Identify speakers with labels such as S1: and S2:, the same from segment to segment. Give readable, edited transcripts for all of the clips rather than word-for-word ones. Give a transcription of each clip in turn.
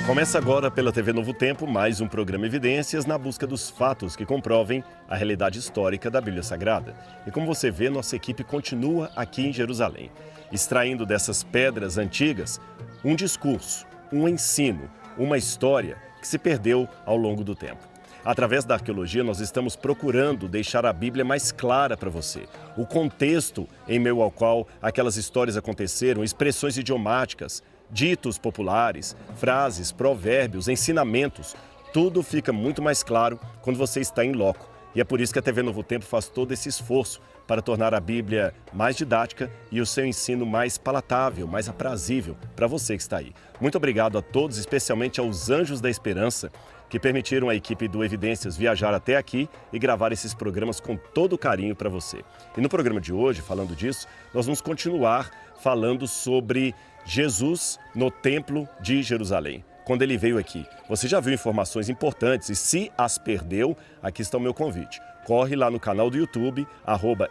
S1: Começa agora pela TV Novo Tempo mais um programa Evidências na busca dos fatos que comprovem a realidade histórica da Bíblia Sagrada. E como você vê, nossa equipe continua aqui em Jerusalém, extraindo dessas pedras antigas um discurso, um ensino, uma história que se perdeu ao longo do tempo. Através da arqueologia, nós estamos procurando deixar a Bíblia mais clara para você. O contexto em meio ao qual aquelas histórias aconteceram, expressões idiomáticas, ditos populares, frases, provérbios, ensinamentos, tudo fica muito mais claro quando você está em loco. E é por isso que a TV Novo Tempo faz todo esse esforço para tornar a Bíblia mais didática e o seu ensino mais palatável, mais aprazível para você que está aí. Muito obrigado a todos, especialmente aos Anjos da Esperança, que permitiram a equipe do Evidências viajar até aqui e gravar esses programas com todo carinho para você. E no programa de hoje, falando disso, nós vamos continuar falando sobre Jesus no Templo de Jerusalém, quando ele veio aqui. Você já viu informações importantes e se as perdeu, aqui está o meu convite. Corre lá no canal do YouTube,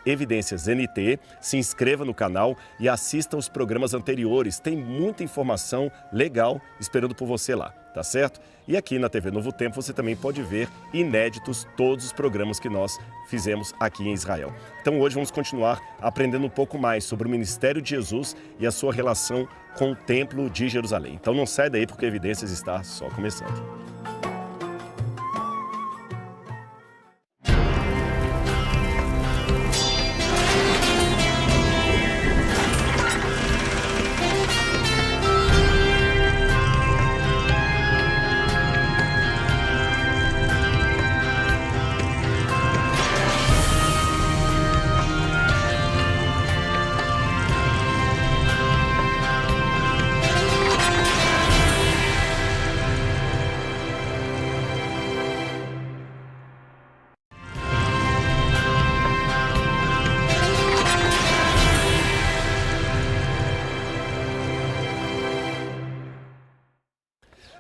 S1: @EvidênciasNT, se inscreva no canal e assista os programas anteriores. Tem muita informação legal esperando por você lá, tá certo? E aqui na TV Novo Tempo você também pode ver inéditos todos os programas que nós fizemos aqui em Israel. Então hoje vamos continuar aprendendo um pouco mais sobre o ministério de Jesus e a sua relação com o Templo de Jerusalém. Então não sai daí porque Evidências está só começando.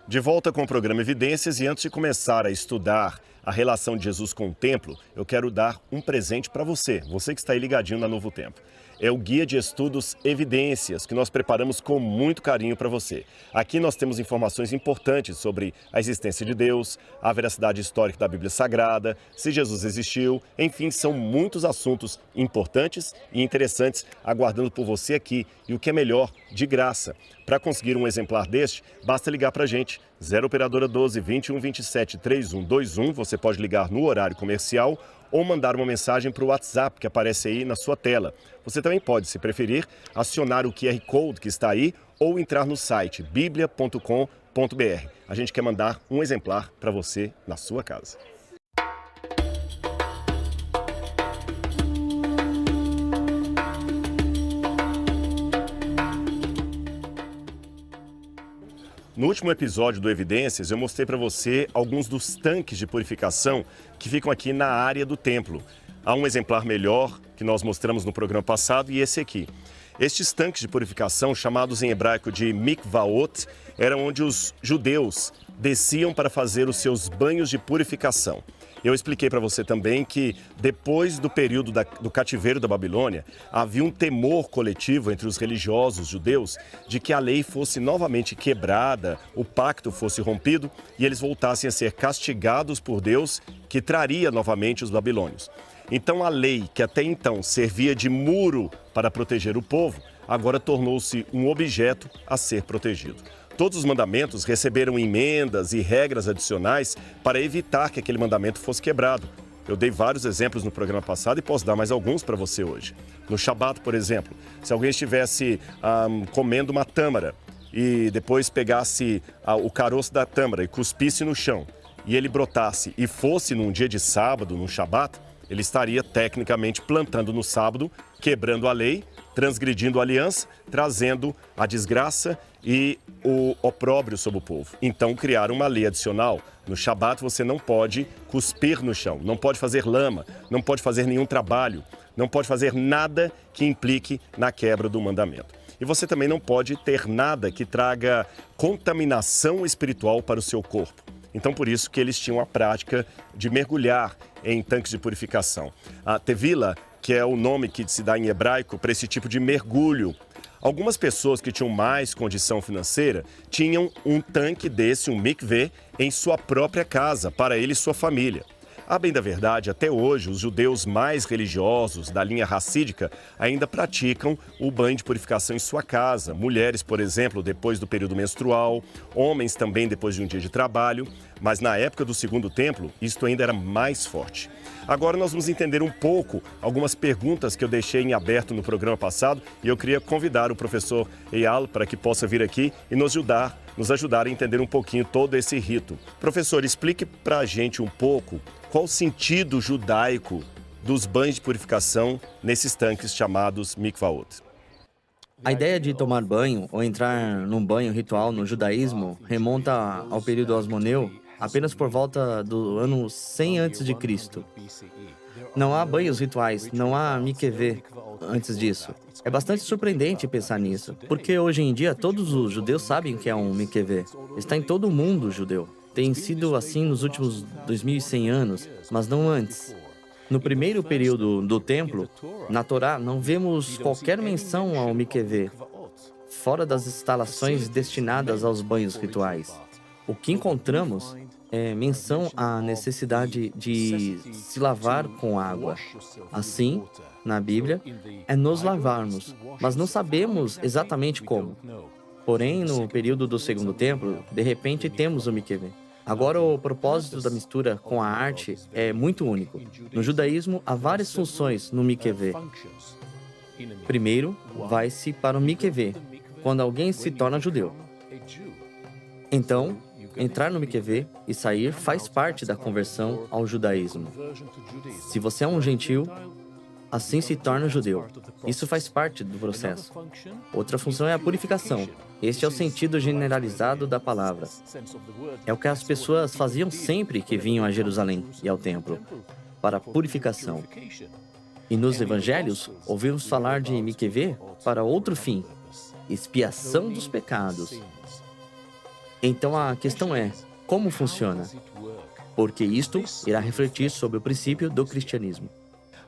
S1: De volta com o programa Evidências e antes de começar a estudar a relação de Jesus com o templo, eu quero dar um presente para você, você que está aí ligadinho na Novo Tempo. É o Guia de Estudos Evidências, que nós preparamos com muito carinho para você. Aqui nós temos informações importantes sobre a existência de Deus, a veracidade histórica da Bíblia Sagrada, se Jesus existiu, enfim, são muitos assuntos importantes e interessantes aguardando por você aqui. E o que é melhor, de graça. Para conseguir um exemplar deste, basta ligar para a gente, 0 Operadora 12 21 27 3121, você pode ligar no horário comercial ou mandar uma mensagem para o WhatsApp que aparece aí na sua tela. Você também pode, se preferir, acionar o QR Code que está aí ou entrar no site biblia.com.br. A gente quer mandar um exemplar para você na sua casa. No último episódio do Evidências, eu mostrei para você alguns dos tanques de purificação que ficam aqui na área do templo. Há um exemplar melhor que nós mostramos no programa passado e esse aqui. Estes tanques de purificação, chamados em hebraico de mikvaot, eram onde os judeus desciam para fazer os seus banhos de purificação. Eu expliquei para você também que depois do período do cativeiro da Babilônia, havia um temor coletivo entre os religiosos judeus de que a lei fosse novamente quebrada, o pacto fosse rompido e eles voltassem a ser castigados por Deus, que traria novamente os babilônios. Então a lei, que até então servia de muro para proteger o povo, agora tornou-se um objeto a ser protegido. Todos os mandamentos receberam emendas e regras adicionais para evitar que aquele mandamento fosse quebrado. Eu dei vários exemplos no programa passado e posso dar mais alguns para você hoje. No Shabat, por exemplo, se alguém estivesse comendo uma tâmara e depois pegasse o caroço da tâmara e cuspisse no chão, e ele brotasse e fosse num dia de sábado, no Shabat, ele estaria tecnicamente plantando no sábado, quebrando a lei, transgredindo a aliança, trazendo a desgraça e o opróbrio sobre o povo. Então criaram uma lei adicional. No Shabat você não pode cuspir no chão, não pode fazer lama, não pode fazer nenhum trabalho, não pode fazer nada que implique na quebra do mandamento. E você também não pode ter nada que traga contaminação espiritual para o seu corpo. Então, por isso que eles tinham a prática de mergulhar em tanques de purificação. A tevila, que é o nome que se dá em hebraico para esse tipo de mergulho, Algumas pessoas que tinham mais condição financeira tinham um tanque desse, um mikveh, em sua própria casa, para ele e sua família. A bem da verdade, até hoje, os judeus mais religiosos da linha racídica ainda praticam o banho de purificação em sua casa. Mulheres, por exemplo, depois do período menstrual, homens também depois de um dia de trabalho. Mas na época do Segundo Templo, isto ainda era mais forte. Agora nós vamos entender um pouco algumas perguntas que eu deixei em aberto no programa passado e eu queria convidar o professor Eyal para que possa vir aqui e nos ajudar a entender um pouquinho todo esse rito. Professor, explique para a gente um pouco qual o sentido judaico dos banhos de purificação nesses tanques chamados mikvaot.
S2: A ideia de tomar banho ou entrar num banho ritual no judaísmo remonta ao período osmoneu apenas por volta do ano 100 a.C. Não há banhos rituais, não há mikveh antes disso. É bastante surpreendente pensar nisso, porque hoje em dia todos os judeus sabem o que é um mikveh. Está em todo o mundo judeu. Tem sido assim nos últimos 2100 anos, mas não antes. No primeiro período do templo, na Torá, não vemos qualquer menção ao mikveh, fora das instalações destinadas aos banhos rituais. O que encontramos é menção à necessidade de se lavar com água. Assim, na Bíblia, é nos lavarmos, mas não sabemos exatamente como. Porém, no período do Segundo Templo, de repente temos o mikveh. Agora, o propósito da mistura com a arte é muito único. No judaísmo, há várias funções no mikveh. Primeiro, vai-se para o mikveh, quando alguém se torna judeu. Então, entrar no mikveh e sair faz parte da conversão ao judaísmo. Se você é um gentil, assim se torna judeu. Isso faz parte do processo. Outra função é a purificação. Este é o sentido generalizado da palavra. É o que as pessoas faziam sempre que vinham a Jerusalém e ao templo, para a purificação. E nos evangelhos, ouvimos falar de mikveh para outro fim, expiação dos pecados. Então a questão é, como funciona? Porque isto irá refletir sobre o princípio do cristianismo.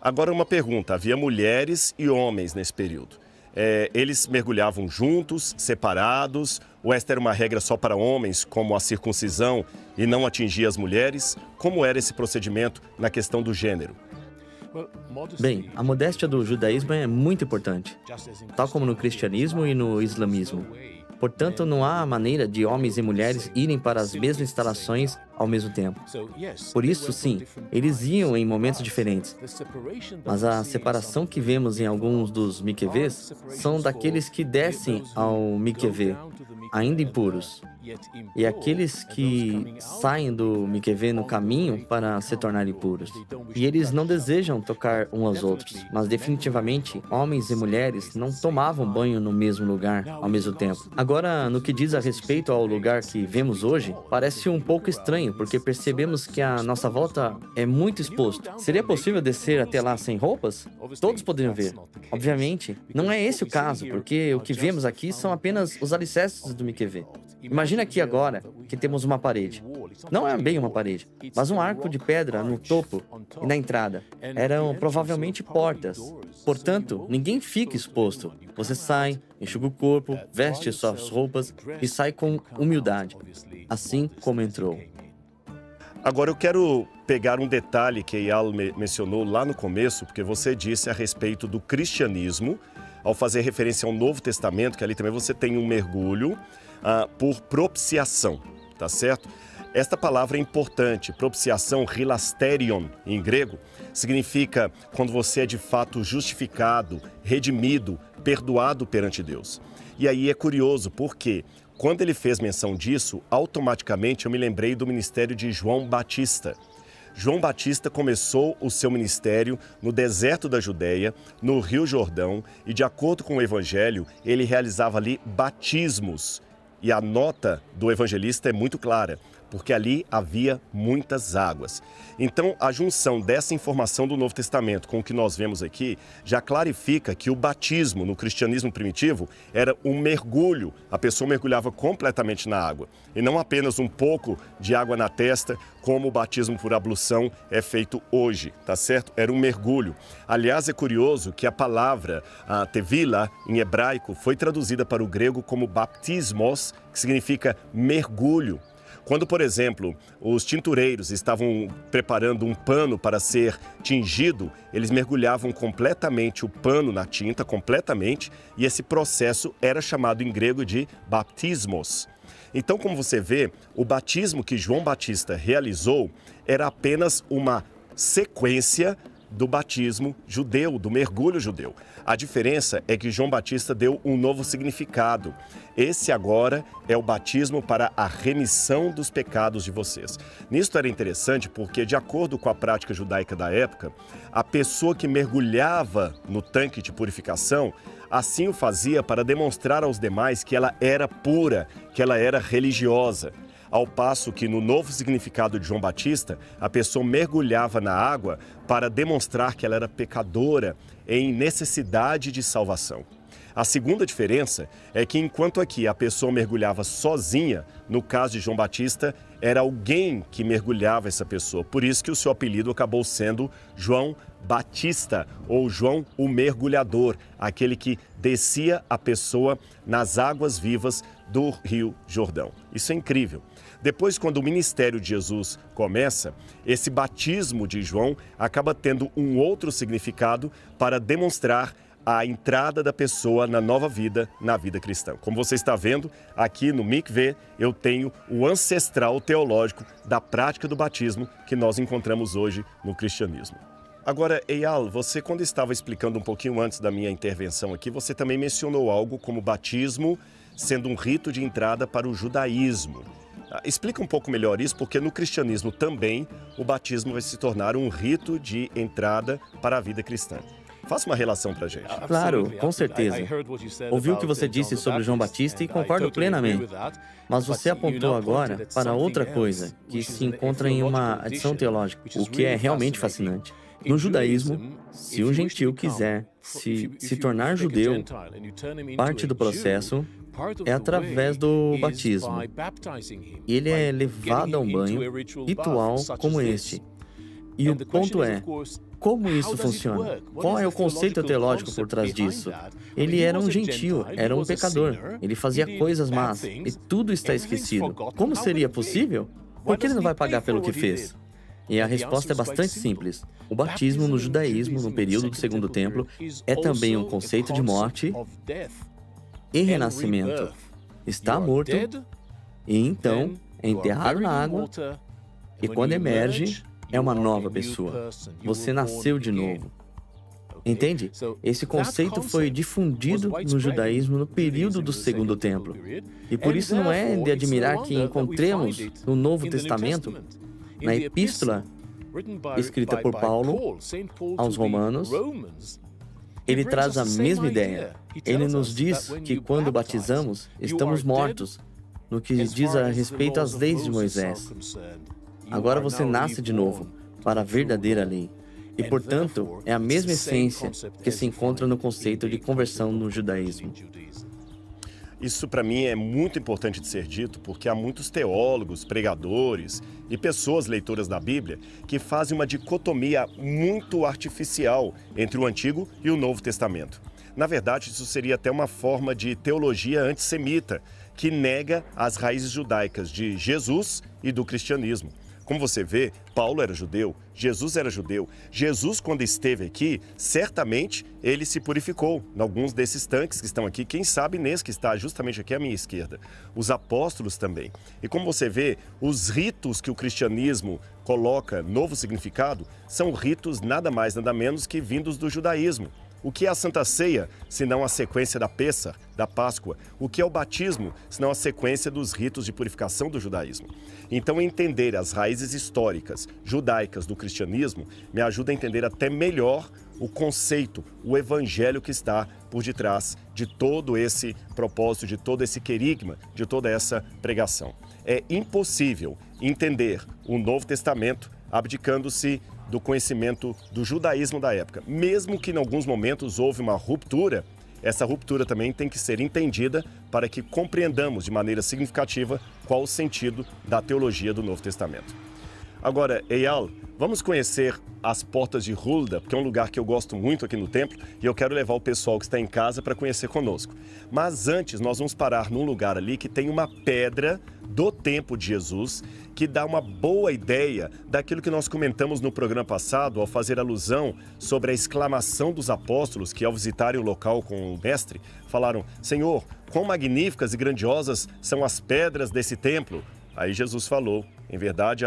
S1: Agora uma pergunta, havia mulheres e homens nesse período. Eles mergulhavam juntos, separados, ou esta era uma regra só para homens, como a circuncisão, e não atingia as mulheres? Como era esse procedimento na questão do gênero?
S2: Bem, a modéstia do judaísmo é muito importante, tal como no cristianismo e no islamismo. Portanto, não há maneira de homens e mulheres irem para as mesmas instalações ao mesmo tempo. Por isso, sim, eles iam em momentos diferentes. Mas a separação que vemos em alguns dos mikvehs são daqueles que descem ao mikveh, ainda impuros, e aqueles que saem do mikveh no caminho para se tornarem puros. E eles não desejam tocar uns aos outros, mas definitivamente homens e mulheres não tomavam banho no mesmo lugar ao mesmo tempo. Agora, no que diz a respeito ao lugar que vemos hoje, parece um pouco estranho, porque percebemos que a nossa volta é muito exposto. Seria possível descer até lá sem roupas? Todos poderiam ver. Obviamente, não é esse o caso, porque o que vemos aqui são apenas os alicerces do mikveh. Imagina aqui agora que temos uma parede. Não é bem uma parede, mas um arco de pedra no topo e na entrada. Eram provavelmente portas. Portanto, ninguém fica exposto. Você sai, enxuga o corpo, veste suas roupas e sai com humildade, assim como entrou.
S1: Agora eu quero pegar um detalhe que Eyal mencionou lá no começo, porque você disse a respeito do cristianismo, ao fazer referência ao Novo Testamento, que ali também você tem um mergulho por propiciação, tá certo? Esta palavra é importante, propiciação, hilasterion, em grego, significa quando você é de fato justificado, redimido, perdoado perante Deus. E aí é curioso, porque quando ele fez menção disso, automaticamente eu me lembrei do ministério de João Batista. João Batista começou o seu ministério no deserto da Judéia, no Rio Jordão, e de acordo com o Evangelho, ele realizava ali batismos E a nota do evangelista é muito clara, porque ali havia muitas águas. Então, a junção dessa informação do Novo Testamento com o que nós vemos aqui já clarifica que o batismo no cristianismo primitivo era um mergulho. A pessoa mergulhava completamente na água e não apenas um pouco de água na testa, como o batismo por ablução é feito hoje, tá certo? Era um mergulho. Aliás, é curioso que a palavra tevila, em hebraico, foi traduzida para o grego como baptismos, que significa mergulho. Quando, por exemplo, os tintureiros estavam preparando um pano para ser tingido, eles mergulhavam completamente o pano na tinta, completamente, e esse processo era chamado em grego de baptismos. Então, como você vê, o batismo que João Batista realizou era apenas uma sequência do batismo judeu, do mergulho judeu. A diferença é que João Batista deu um novo significado. Esse agora é o batismo para a remissão dos pecados de vocês. Nisto era interessante porque, de acordo com a prática judaica da época, a pessoa que mergulhava no tanque de purificação, assim o fazia para demonstrar aos demais que ela era pura, que ela era religiosa. Ao passo que, no novo significado de João Batista, a pessoa mergulhava na água para demonstrar que ela era pecadora em necessidade de salvação. A segunda diferença é que, enquanto aqui a pessoa mergulhava sozinha, no caso de João Batista, era alguém que mergulhava essa pessoa. Por isso que o seu apelido acabou sendo João Batista, ou João o Mergulhador, aquele que descia a pessoa nas águas vivas do Rio Jordão. Isso é incrível. Depois, quando o ministério de Jesus começa, esse batismo de João acaba tendo um outro significado para demonstrar a entrada da pessoa na nova vida, na vida cristã. Como você está vendo, aqui no Mikveh, eu tenho o ancestral teológico da prática do batismo que nós encontramos hoje no cristianismo. Agora, Eyal, você quando estava explicando um pouquinho antes da minha intervenção aqui, você também mencionou algo como batismo sendo um rito de entrada para o judaísmo. Explica um pouco melhor isso, porque no cristianismo também o batismo vai se tornar um rito de entrada para a vida cristã. Faça uma relação para a gente.
S2: Claro, com certeza. Ouvi o que você disse sobre João Batista e concordo plenamente. Mas você apontou agora para outra coisa que se encontra em uma adição teológica, o que é realmente fascinante. No judaísmo, se um gentil quiser se tornar judeu, parte do processo é através do batismo. Ele é levado a um banho ritual como este. E o ponto é, como isso funciona? Qual é o conceito teológico por trás disso? Ele era um gentio, era um pecador. Ele fazia coisas más e tudo está esquecido. Como seria possível? Por que ele não vai pagar pelo que fez? E a resposta é bastante simples. O batismo no judaísmo, no período do Segundo Templo, é também um conceito de morte e renascimento. Está morto e então é enterrado na água e quando emerge, é uma nova pessoa. Você nasceu de novo. Entende? Esse conceito foi difundido no judaísmo no período do Segundo Templo. E por isso não é de admirar que encontremos no Novo Testamento, na epístola escrita por Paulo aos Romanos, ele traz a mesma ideia. Ele nos diz que quando batizamos, estamos mortos no que diz a respeito às leis de Moisés. Agora você nasce de novo para a verdadeira lei. E, portanto, é a mesma essência que se encontra no conceito de conversão no judaísmo.
S1: Isso, para mim, é muito importante de ser dito, porque há muitos teólogos, pregadores e pessoas leitoras da Bíblia que fazem uma dicotomia muito artificial entre o Antigo e o Novo Testamento. Na verdade, isso seria até uma forma de teologia antissemita, que nega as raízes judaicas de Jesus e do cristianismo. Como você vê, Paulo era judeu, Jesus era judeu. Jesus, quando esteve aqui, certamente ele se purificou em alguns desses tanques que estão aqui. Quem sabe nesse que está justamente aqui à minha esquerda. Os apóstolos também. E como você vê, os ritos que o cristianismo coloca novo significado são ritos nada mais, nada menos que vindos do judaísmo. O que é a Santa Ceia, senão a sequência da Pêssar, da Páscoa? O que é o batismo, senão a sequência dos ritos de purificação do judaísmo? Então, entender as raízes históricas judaicas do cristianismo me ajuda a entender até melhor o conceito, o evangelho que está por detrás de todo esse propósito, de todo esse querigma, de toda essa pregação. É impossível entender o Novo Testamento abdicando-se do conhecimento do judaísmo da época. Mesmo que em alguns momentos houve uma ruptura, essa ruptura também tem que ser entendida para que compreendamos de maneira significativa qual o sentido da teologia do Novo Testamento. Agora, Eyal, vamos conhecer as portas de Hulda, porque é um lugar que eu gosto muito aqui no templo e eu quero levar o pessoal que está em casa para conhecer conosco. Mas antes, nós vamos parar num lugar ali que tem uma pedra do tempo de Jesus, que dá uma boa ideia daquilo que nós comentamos no programa passado, ao fazer alusão sobre a exclamação dos apóstolos que, ao visitarem o local com o mestre, falaram: Senhor, quão magníficas e grandiosas são as pedras desse templo. Aí Jesus falou: em verdade,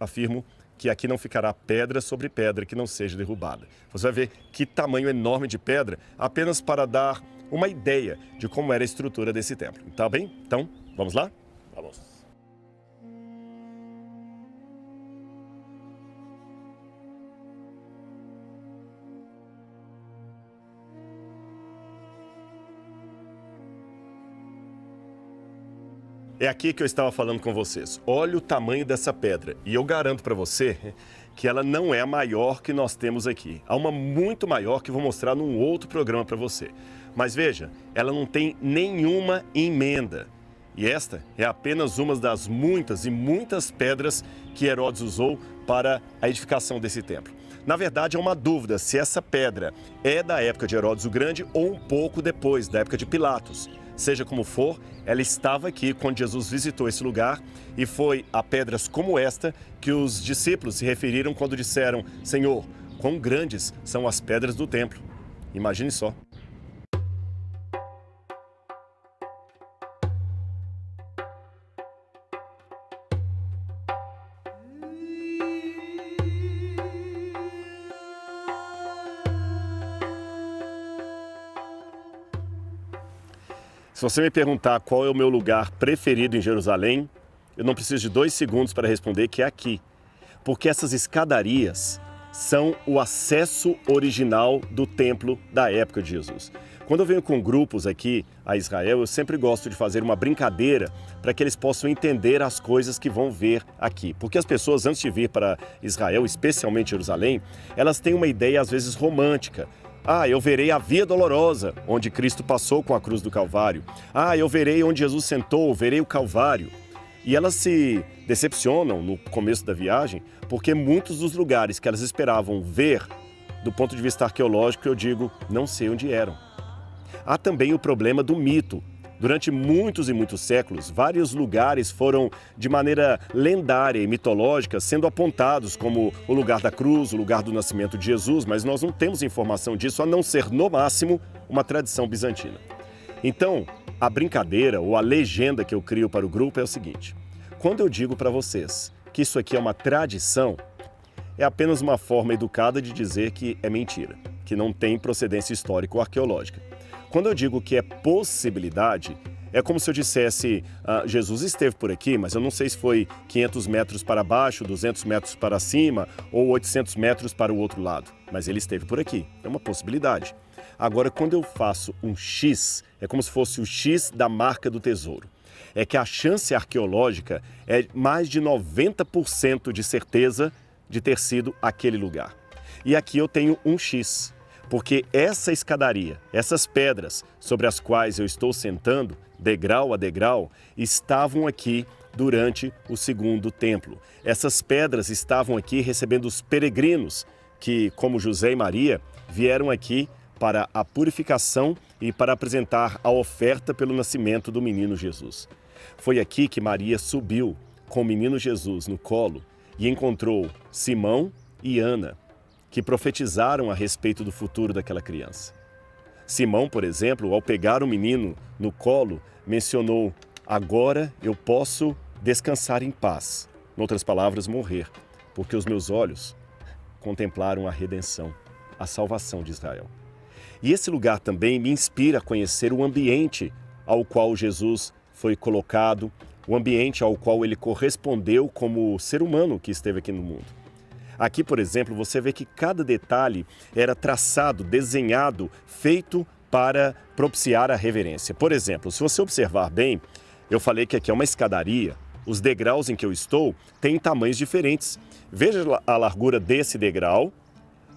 S1: afirmo que aqui não ficará pedra sobre pedra que não seja derrubada. Você vai ver que tamanho enorme de pedra, apenas para dar uma ideia de como era a estrutura desse templo. Tá bem? Então, vamos lá? Vamos. É aqui que eu estava falando com vocês. Olha o tamanho dessa pedra. E eu garanto para você que ela não é a maior que nós temos aqui. Há uma muito maior que eu vou mostrar num outro programa para você. Mas veja, ela não tem nenhuma emenda. E esta é apenas uma das muitas e muitas pedras que Herodes usou para a edificação desse templo. Na verdade, há uma dúvida se essa pedra é da época de Herodes o Grande ou um pouco depois, da época de Pilatos. Seja como for, ela estava aqui quando Jesus visitou esse lugar e foi a pedras como esta que os discípulos se referiram quando disseram: Senhor, quão grandes são as pedras do templo. Imagine só. Se você me perguntar qual é o meu lugar preferido em Jerusalém, eu não preciso de 2 segundos para responder que é aqui. Porque essas escadarias são o acesso original do templo da época de Jesus. Quando eu venho com grupos aqui a Israel, eu sempre gosto de fazer uma brincadeira para que eles possam entender as coisas que vão ver aqui. Porque as pessoas, antes de vir para Israel, especialmente Jerusalém, elas têm uma ideia às vezes romântica. Ah, eu verei a Via Dolorosa, onde Cristo passou com a cruz do Calvário. Ah, eu verei onde Jesus sentou, verei o Calvário. E elas se decepcionam no começo da viagem, porque muitos dos lugares que elas esperavam ver, do ponto de vista arqueológico, eu digo, não sei onde eram. Há também o problema do mito. Durante muitos e muitos séculos, vários lugares foram, de maneira lendária e mitológica, sendo apontados como o lugar da cruz, o lugar do nascimento de Jesus, mas nós não temos informação disso, a não ser, no máximo, uma tradição bizantina. Então, a brincadeira ou a legenda que eu crio para o grupo é o seguinte: quando eu digo para vocês que isso aqui é uma tradição, é apenas uma forma educada de dizer que é mentira, que não tem procedência histórica ou arqueológica. Quando eu digo que é possibilidade, é como se eu dissesse, Jesus esteve por aqui, mas eu não sei se foi 500 metros para baixo, 200 metros para cima ou 800 metros para o outro lado. Mas ele esteve por aqui, é uma possibilidade. Agora, quando eu faço um X, é como se fosse o X da marca do tesouro. É que a chance arqueológica é mais de 90% de certeza de ter sido aquele lugar. E aqui eu tenho um X. Porque essa escadaria, essas pedras sobre as quais eu estou sentando, degrau a degrau, estavam aqui durante o segundo templo. Essas pedras estavam aqui recebendo os peregrinos que, como José e Maria, vieram aqui para a purificação e para apresentar a oferta pelo nascimento do menino Jesus. Foi aqui que Maria subiu com o menino Jesus no colo e encontrou Simão e Ana, que profetizaram a respeito do futuro daquela criança. Simão, por exemplo, ao pegar o menino no colo, mencionou: agora eu posso descansar em paz. Em outras palavras, morrer, porque os meus olhos contemplaram a redenção, a salvação de Israel. E esse lugar também me inspira a conhecer o ambiente ao qual Jesus foi colocado, o ambiente ao qual ele correspondeu como ser humano que esteve aqui no mundo. Aqui, por exemplo, você vê que cada detalhe era traçado, desenhado, feito para propiciar a reverência. Por exemplo, se você observar bem, eu falei que aqui é uma escadaria, os degraus em que eu estou têm tamanhos diferentes. Veja a largura desse degrau,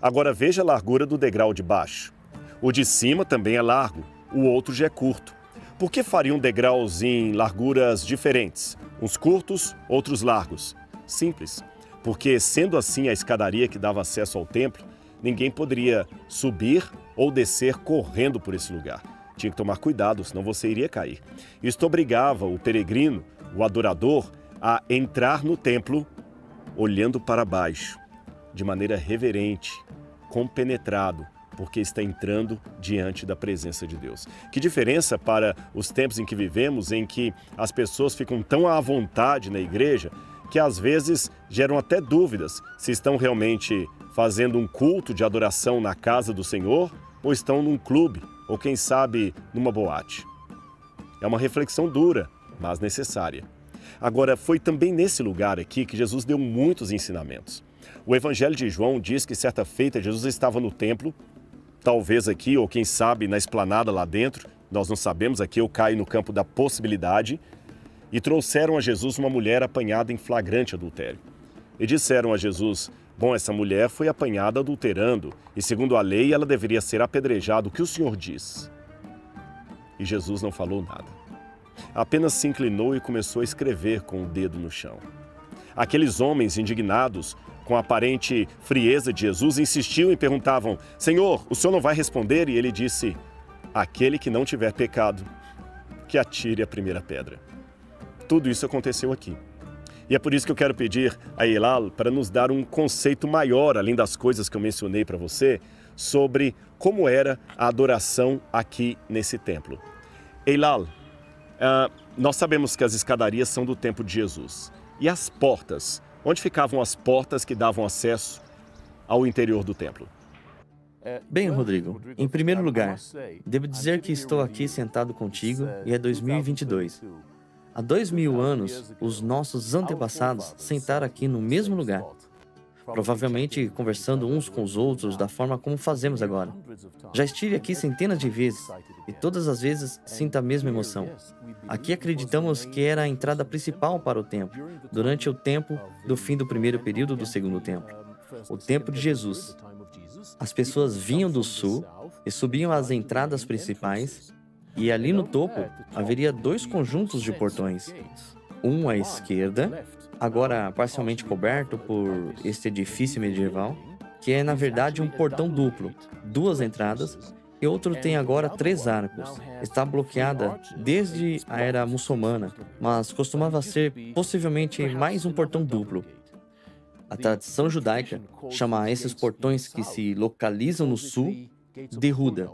S1: agora veja a largura do degrau de baixo. O de cima também é largo, o outro já é curto. Por que fariam degraus em larguras diferentes? Uns curtos, outros largos? Simples. Porque, sendo assim a escadaria que dava acesso ao templo, ninguém poderia subir ou descer correndo por esse lugar. Tinha que tomar cuidado, senão você iria cair. Isto obrigava o peregrino, o adorador, a entrar no templo olhando para baixo, de maneira reverente, compenetrado, porque está entrando diante da presença de Deus. Que diferença para os tempos em que vivemos, em que as pessoas ficam tão à vontade na igreja, que às vezes geram até dúvidas se estão realmente fazendo um culto de adoração na casa do Senhor ou estão num clube ou, quem sabe, numa boate. É uma reflexão dura, mas necessária. Agora, foi também nesse lugar aqui que Jesus deu muitos ensinamentos. O Evangelho de João diz que certa feita Jesus estava no templo, talvez aqui ou quem sabe na esplanada lá dentro, nós não sabemos, aqui eu caio no campo da possibilidade, e trouxeram a Jesus uma mulher apanhada em flagrante adultério. E disseram a Jesus, bom, essa mulher foi apanhada adulterando e segundo a lei ela deveria ser apedrejada, o que o Senhor diz? E Jesus não falou nada. Apenas se inclinou e começou a escrever com o dedo no chão. Aqueles homens indignados, com a aparente frieza de Jesus, insistiam e perguntavam, Senhor, o Senhor não vai responder? E ele disse, aquele que não tiver pecado, que atire a primeira pedra. Tudo isso aconteceu aqui. E é por isso que eu quero pedir a Eilal para nos dar um conceito maior, além das coisas que eu mencionei para você, sobre como era a adoração aqui nesse templo. Eilal, nós sabemos que as escadarias são do tempo de Jesus. E as portas? Onde ficavam as portas que davam acesso ao interior do templo?
S2: Bem, Rodrigo, em primeiro lugar, devo dizer que estou aqui sentado contigo e é 2022. Há 2000 anos, os nossos antepassados sentaram aqui no mesmo lugar, provavelmente conversando uns com os outros da forma como fazemos agora. Já estive aqui centenas de vezes e todas as vezes sinto a mesma emoção. Aqui acreditamos que era a entrada principal para o templo, durante o tempo do fim do primeiro período do segundo templo, o tempo de Jesus. As pessoas vinham do sul e subiam às entradas principais, e ali no topo haveria dois conjuntos de portões, um à esquerda, agora parcialmente coberto por este edifício medieval, que é na verdade um portão duplo, duas entradas, e outro tem agora 3 arcos. Está bloqueada desde a era muçulmana, mas costumava ser possivelmente mais um portão duplo. A tradição judaica chama esses portões que se localizam no sul de Huda.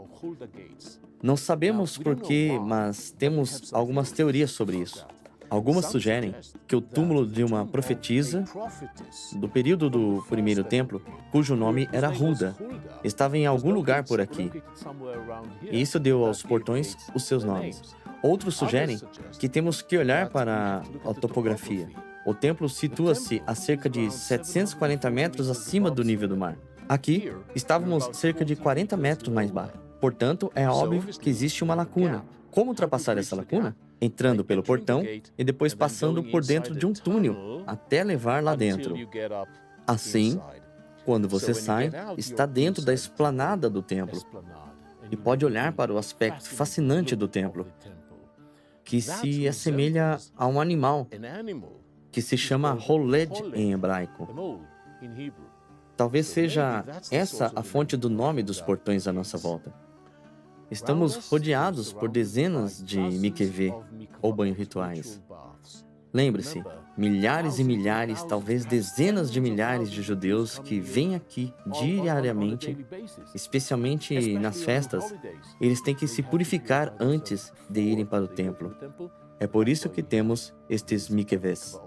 S2: Não sabemos por quê, mas temos algumas teorias sobre isso. Algumas sugerem que o túmulo de uma profetisa do período do primeiro templo, cujo nome era Hulda, estava em algum lugar por aqui. E isso deu aos portões os seus nomes. Outros sugerem que temos que olhar para a topografia. O templo situa-se a cerca de 740 metros acima do nível do mar. Aqui, estávamos cerca de 40 metros mais baixo. Portanto, é óbvio que existe uma lacuna. Como ultrapassar essa lacuna? Entrando pelo portão e depois passando por dentro de um túnel até levar lá dentro. Assim, quando você sai, está dentro da esplanada do templo e pode olhar para o aspecto fascinante do templo, que se assemelha a um animal, que se chama Holed em hebraico. Talvez seja essa a fonte do nome dos portões à nossa volta. Estamos rodeados por dezenas de mikvê, ou banhos rituais. Lembre-se, milhares e milhares, talvez dezenas de milhares de judeus que vêm aqui diariamente, especialmente nas festas, eles têm que se purificar antes de irem para o templo. É por isso que temos estes mikvês.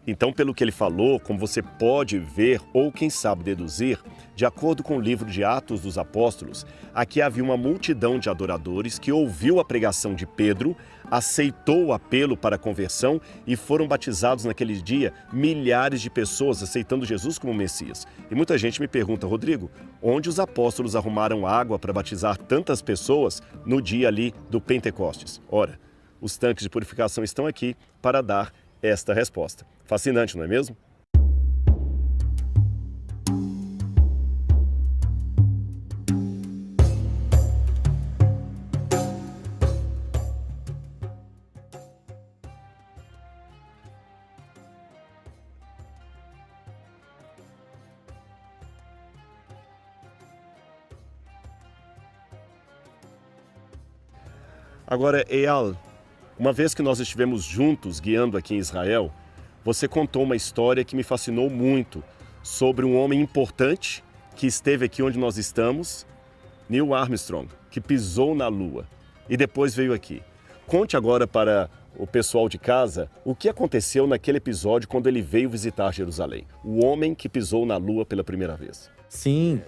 S1: Então, pelo que ele falou, como você pode ver ou quem sabe deduzir, de acordo com o livro de Atos dos Apóstolos, aqui havia uma multidão de adoradores que ouviu a pregação de Pedro, aceitou o apelo para a conversão e foram batizados naquele dia milhares de pessoas aceitando Jesus como Messias. E muita gente me pergunta, Rodrigo, onde os apóstolos arrumaram água para batizar tantas pessoas no dia ali do Pentecostes? Ora, os tanques de purificação estão aqui para dar esta resposta. Fascinante, não é mesmo? Agora, Eyal, uma vez que nós estivemos juntos guiando aqui em Israel, você contou uma história que me fascinou muito sobre um homem importante que esteve aqui onde nós estamos, Neil Armstrong, que pisou na Lua e depois veio aqui. Conte agora para o pessoal de casa o que aconteceu naquele episódio quando ele veio visitar Jerusalém. O homem que pisou na Lua pela primeira vez.
S2: Sim.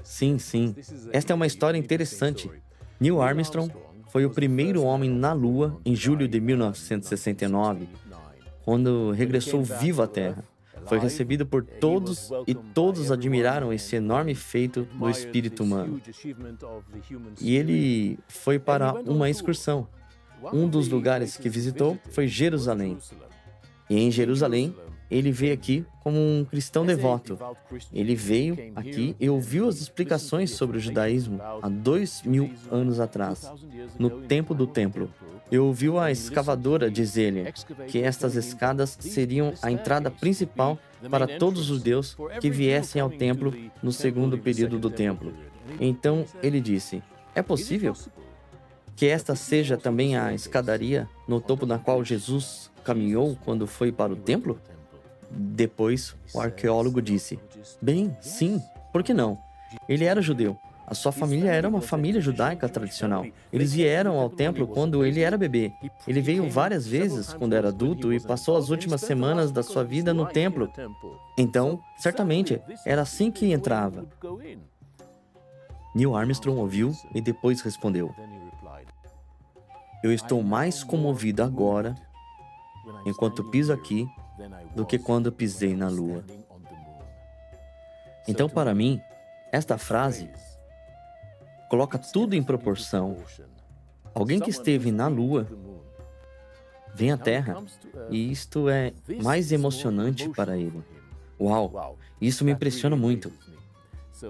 S2: Esta é uma história interessante. Neil Armstrong foi o primeiro homem na Lua em julho de 1969, quando regressou vivo à Terra. Foi recebido por todos e todos admiraram esse enorme feito do espírito humano. E ele foi para uma excursão. Um dos lugares que visitou foi Jerusalém. E em Jerusalém, ele veio aqui como um cristão devoto. Ele veio aqui e ouviu as explicações sobre o judaísmo há 2000 anos atrás, no tempo do templo. E ouviu a escavadora dizer-lhe que estas escadas seriam a entrada principal para todos os judeus que viessem ao templo no segundo período do templo. Então ele disse: é possível que esta seja também a escadaria no topo da qual Jesus caminhou quando foi para o templo? Depois, o arqueólogo disse: bem, sim, por que não? Ele era judeu. A sua família era uma família judaica tradicional. Eles vieram ao templo quando ele era bebê. Ele veio várias vezes quando era adulto e passou as últimas semanas da sua vida no templo. Então, certamente, era assim que entrava. Neil Armstrong ouviu e depois respondeu: eu estou mais comovido agora, enquanto piso aqui, do que quando pisei na Lua. Então, para mim, esta frase coloca tudo em proporção. Alguém que esteve na Lua vem à Terra e isto é mais emocionante para ele. Uau, isso me impressiona muito.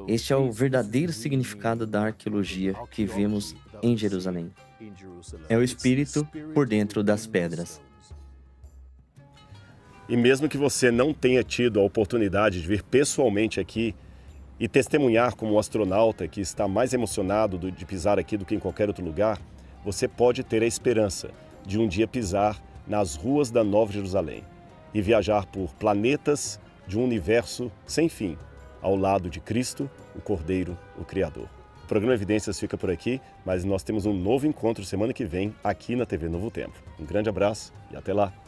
S2: Este é o verdadeiro significado da arqueologia que vemos em Jerusalém. É o Espírito por dentro das pedras.
S1: E mesmo que você não tenha tido a oportunidade de vir pessoalmente aqui e testemunhar como um astronauta que está mais emocionado de pisar aqui do que em qualquer outro lugar, você pode ter a esperança de um dia pisar nas ruas da Nova Jerusalém e viajar por planetas de um universo sem fim, ao lado de Cristo, o Cordeiro, o Criador. O programa Evidências fica por aqui, mas nós temos um novo encontro semana que vem aqui na TV Novo Tempo. Um grande abraço e até lá!